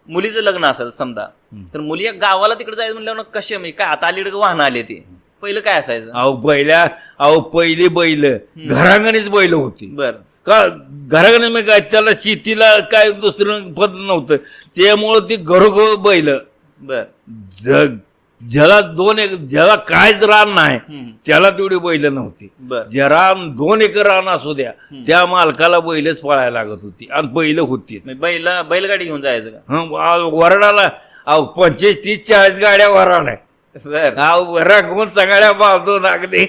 मुलीचं लग्न असेल समजा तर मुली गावाला तिकडे जायचं म्हणल्यावर कसे म्हणजे काय आता अलीकडे वाहन आले ते पहिलं काय असायचं? अहो पहिली बैल घरांगणीच बैल होती. बर का घराकडे मग काय त्याला शेतीला काय दुसरं पद नव्हतं त्यामुळं ती घरोघर बैल. बर ज्याला ज्याला कायच रान नाही त्याला तेवढी बैल नव्हती. बर ज्या 2 एकर रान असू द्या त्या मालकाला बैलच पळायला लागत होती आणि बैल होती. बैलगाडी घेऊन जायचं का? वरडाला 25, 30, 40 गाड्या वराला बर वरागून सगळ्या बांधून अगदी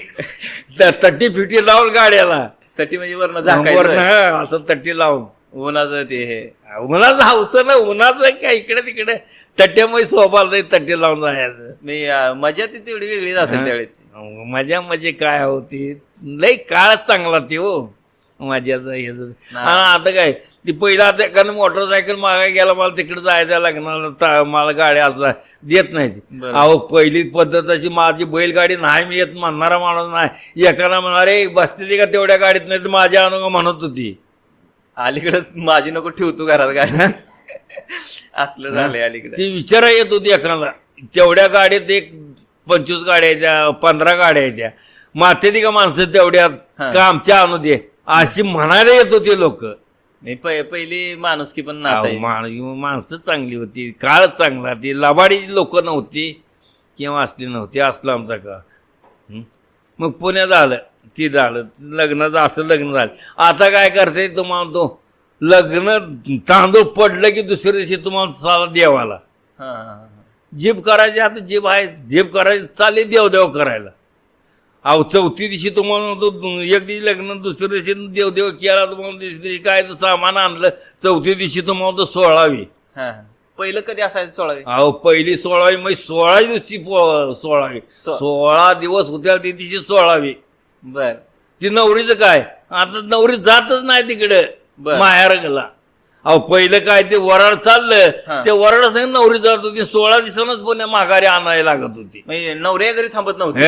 तट्टी फिटी लावून गाड्याला तटी म्हणजे वरण झाकायचं असं तट्टी लावून उन्हाचं ते हे उन्हाचं हौस ना उन्हाचं काय इकडे तिकडे तट्ट्यामध्ये सोपाल नाही तट्टे लावून जायचं. मजा ती तेवढी वेगळीच असेल त्यावेळेची. मजा म्हणजे काय होती लई काळच चांगला ते हो मजाचं हे. आता काय ती पहिला आता कारण मोटरसायकल मागाय गेला मला तिकडे जायचं लग्नाला मला गाड्या असला देत नाही ती. अहो पहिली पद्धत अशी माझी बैलगाडी नाही मी येत म्हणणारा माणूस नाही. एकाला म्हणणारे बसलेली का तेवढ्या गाडीत नाही तर माझ्या अनुभव म्हणत होती अलीकडे माझी नको ठेवतो घरात गाडी असलं झालंय अलीकडे. ती विचारा येत होती एकाला तेवढ्या गाडीत एक 25 गाड्या येत्या 15 गाड्या येत्या माते का माणसं तेवढ्यात का आमच्या आणू दे अशी म्हणायला येत होती लोक. पहिली माणुसकी पण नसायची. माणसं चांगली होती काळच चांगला ती लबाडी लोक नव्हती किंवा असली नव्हती असलं आमचा का. मग पुण्यात आलं ती झालं लग्नाचं असं लग्न झालं. आता काय करते तुम्हाला तो लग्न तांदूळ पडलं की दुसऱ्या दिवशी तुम्हाला साला देवाला जीभ करायची. आता जीभ आहे जीभ करायची चालेल देवदेव करायला. अहो चौथी दिवशी तुम्हाला एक दिवशी लग्न दुसऱ्या दिवशी देवदेव केला तुम्हाला दिवशी काय सामान आणलं चौथी दिवशी तुम्हाला 16वी. पहिलं कधी असायचं 16वी? अहो पहिली 16वी म्हणजे 16 दिवशी 16वी 16 दिवस होत्या ती दिवशी 16वी. बर ती नवरीचं काय आता नवरी जातच नाही तिकडे माहेरला. अहो पहिलं काय ते वराड चाललं ते वराडा सांग नवरी जात होती 16 दिवसांनाच पुण्या माघारी आणायला लागत होती. म्हणजे नवऱ्या घरी थांबत नव्हती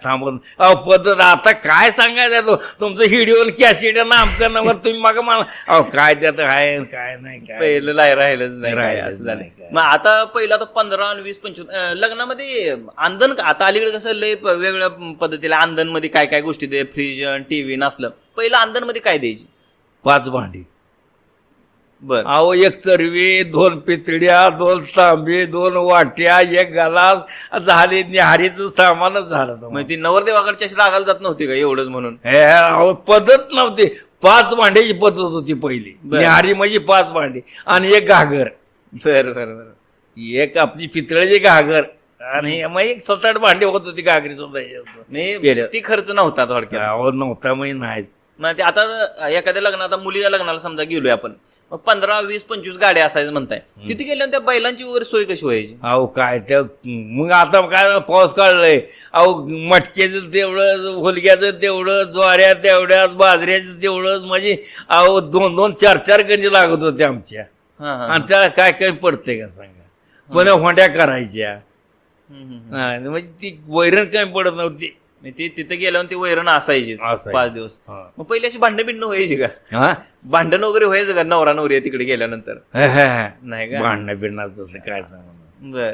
थांबत. अहो पद्धत आता काय सांगायचं तुमचं हिडिओन कॅसेट नामकं नंबर तुम्ही माग मला अहो काय त्यात आहे काय नाही काय पहिलं राहिलंच नाही असं झालं. मग आता पहिलं आता 15, 20, 25 लग्नामध्ये अंधन आता अलीकडे कसं लय वेगवेगळ्या पद्धतीला अंधन मध्ये काय काय गोष्टी दे फ्रीज टीव्ही नसलं. पहिलं अंधन मध्ये काय द्यायची? 5 भांडी. बर अहो 1 तरवी 2 पितळ्या 2 तांबे 2 वाट्या 1 गलास झाली निहारीचं सामानच झालं. मग ती नवरदेवाकडच्या रागाला जात नव्हती का एवढंच म्हणून? अहो पद्धत नव्हती 5 भांड्याची पद्धत होती पहिली. निहारी म्हणजे 5 भांडी आणि 1 घागर. बर बर बर एक आपली पितळेची घागर आणि मग 1 7-8 भांडी होत होती घागरी सुद्धा. ती खर्च नव्हता थोडक्यात. अहो नव्हता मग नाही. मग ते आता एखाद्या लग्न आता मुलीच्या लग्नाला समजा गेलोय आपण मग 15, 20, 25 गाड्या असायचं म्हणताय तिथे गेल्यावर त्या बैलांची वगैरे सोय कशी व्हायची? अहो काय त्या मग आता काय पाऊस काढलाय अहो मटक्याचं तेवढं होलग्याचं तेवढं ज्वाऱ्या तेवढ्याच बाजऱ्याचं तेवढंच म्हणजे अहो 2-2, 4-4 गंजी लागत होते आमच्या. आणि त्याला काय काय पडतंय का सांगा. पुन्हा होंड्या करायच्या म्हणजे ती वैरण काही पडत नव्हती. ती तिथे गेल्यावर ती वैरण असायची 5 दिवस. मग पहिली अशी भांडण बिंडणं व्हायची का? भांडण वगैरे व्हायचं का नवरा नवरी तिकडे गेल्यानंतर? नाही का भांडणं बिडणार तसं काय सांग. बर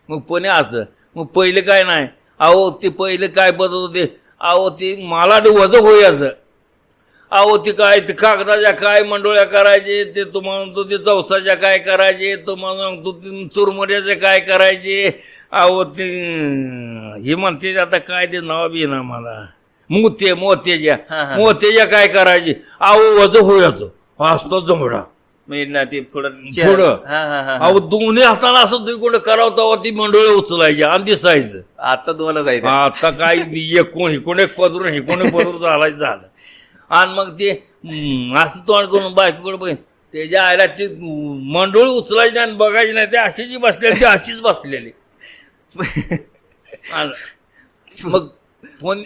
मग पुणे असं मग पहिलं काय नाही. अहो ते पहिलं काय बदल होते अहो ते मला वजन होयाचं. अहो ती काय ते कागदाच्या काय मंडोळ्या करायचे ते तुम्हाला तो ते चौसाच्या काय करायचे तुम्हाला तू चुरमुऱ्याचे काय करायचे. अहो ते हे म्हणते आता काय ते नाव बी ना मला मोत्याच्या काय करायचे. अहो वजन होयाचं असतो जमडा म्हणजे पुढं अहो दोन्ही हाताला असं दुईकडे करावं तेव्हा ती मंडोळे उचलायची आणि दिसायचं. आता 2च आहे. आता काय हिकोण एक पदरून हिकोण पदरून झालं. आणि मग ते असं तोंड करून बायकोकडे बघ त्याच्या आयला ते मंडोळी उचलायची आणि बघायची नाही ते अशीच बसलेली ती अशीच बसलेली. मग फोन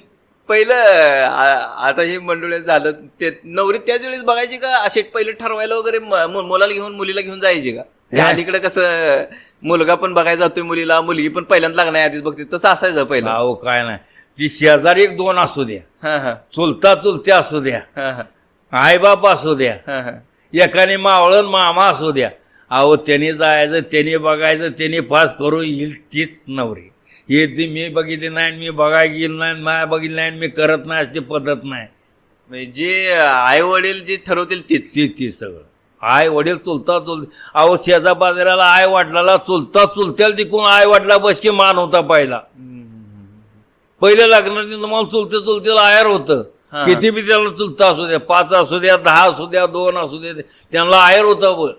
पहिलं आता हे मंडोळे झालं ते नवरी त्याच वेळेस बघायची का असे पहिलं ठरवायला वगैरे मुलीला घेऊन जायची का? अलीकडे कसं मुलगा पण बघायला जातोय मुलीला मुलगी पण पहिल्यांदा लग्न आधीच बघते तसं असायचं पहिलं. अहो काय नाही ती शेजारी 1-2 असू द्या चुलता चुलत्या असू द्या आईबाप असू द्या एकाने मावळण मामा असू द्या अहो त्याने जायचं, त्याने बघायचं, त्याने पास करून येईल तीच नवरी. हे ती मी बघितली नाही, मी बघायला गेलो नाही, माया बघितली नाही, मी करत नाही, अशी पद्धत नाही. म्हणजे जे आई वडील जे ठरवतील तीच. ती सगळं आई वडील चुलता अहो शेजा बाजाराला आई वडिलाला चुलत्याला तिकून आई वडिला बसकी मान होता पहिला. पहिल्या लग्नात तुम्हाला चुलतेला आयर होतं. हा. किती बी त्याला चुलता असू द्या, 5 असू द्या, 10 असू द्या, 2 असू द्या, त्यांना आयर होतं.